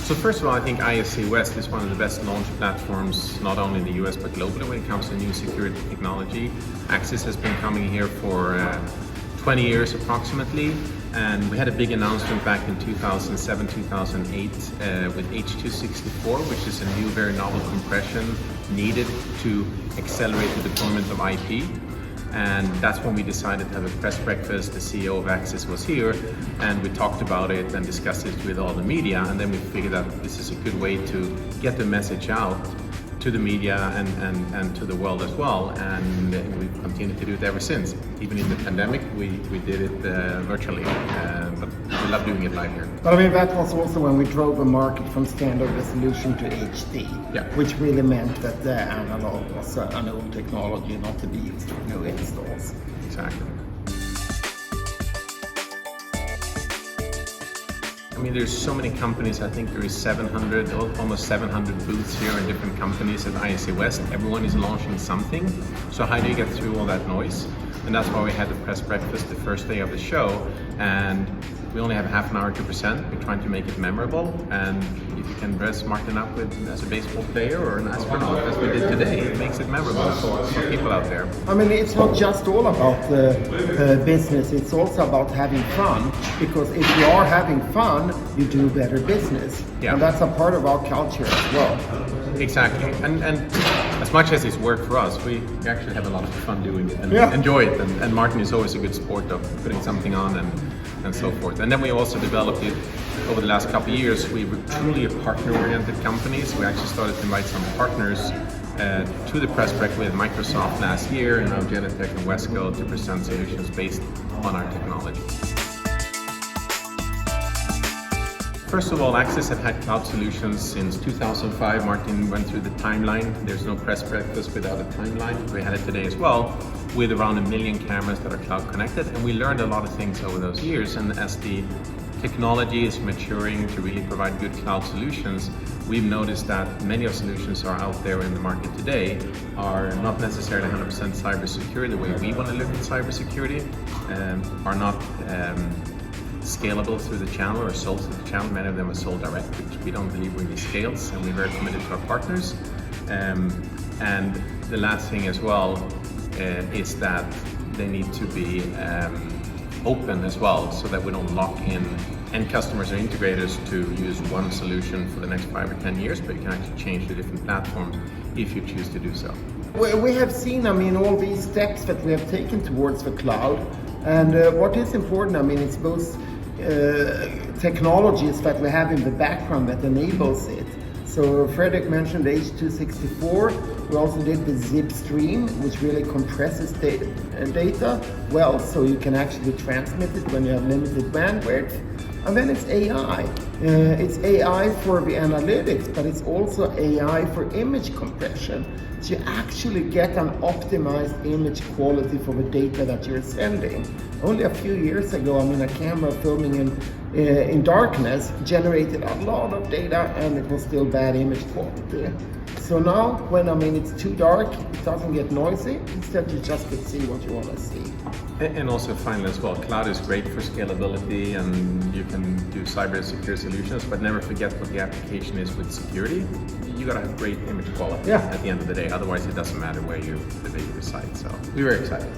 So first of all, I think ISC West is one of the best launch platforms, not only in the US but globally when it comes to new security technology. Axis has been coming here for 20 years approximately, and we had a big announcement back in 2007, 2008 with H.264, which is a new, very novel compression needed to accelerate the deployment of IP. And that's when we decided to have a press breakfast. The CEO of Axis was here, and we talked about it and discussed it with all the media. And then we figured that this is a good way to get the message out to the media and to the world as well. And we've continued to do it ever since. Even in the pandemic, we did it virtually, but we love doing it live here. But I mean, that was also when we drove the market from standard resolution to HD, which really meant that the analog was an old technology, not to be used for new installs. Exactly. I mean, there's so many companies. I think there is 700, almost 700 booths here in different companies at ISC West. Everyone is launching something. So how do you get through all that noise? And that's why we had the press breakfast the first day of the show. And we only have half an hour to present. We're trying to make it memorable. And if you can dress Martin up as a baseball player or an astronaut, as we did today, it makes it memorable for people out there. I mean, it's not just all about the business. It's also about having fun. Because if you are having fun, you do better business. Yeah. And that's a part of our culture as well. Exactly. And as much as it's work for us, we actually have a lot of fun doing it and enjoy it. And Martin is always a good sport of putting something on and so forth. And then we also developed it over the last couple of years. We were truly a partner-oriented company, so we actually started to invite some partners to the press break with Microsoft last year, and now Genetec and Wesco to present solutions based on our technology. First of all, Axis have had cloud solutions since 2005. Martin went through the timeline. There's no press breakfast without a timeline. We had it today as well, with around 1 million cameras that are cloud connected. And we learned a lot of things over those years. And as the technology is maturing to really provide good cloud solutions, we've noticed that many of the solutions are out there in the market today are not necessarily 100% cybersecure the way we want to look at cybersecurity, are not scalable through the channel or sold through the channel. Many of them are sold direct, which we don't believe really scales, and we're very committed to our partners. And the last thing as well is that they need to be open as well, so that we don't lock in end customers or integrators to use one solution for the next 5 or 10 years, but you can actually change the different platforms if you choose to do so. We have seen, I mean, all these steps that we have taken towards the cloud. And what is important, I mean, it's both technologies that we have in the background that enables it. So Fredrik mentioned H.264. We also did the zip stream, which really compresses data well, so you can actually transmit it when you have limited bandwidth. And then it's AI. It's AI for the analytics, but it's also AI for image compression. So you actually get an optimized image quality for the data that you're sending. Only a few years ago, I mean, a camera filming in darkness generated a lot of data and it was still bad image quality. So now, when it's too dark, it doesn't get noisy. Instead, you just can see what you want to see. And also finally as well, cloud is great for scalability and you can do cyber secure solutions, but never forget what the application is with security. You gotta have great image quality at the end of the day, otherwise it doesn't matter where the data resides. So we're very excited.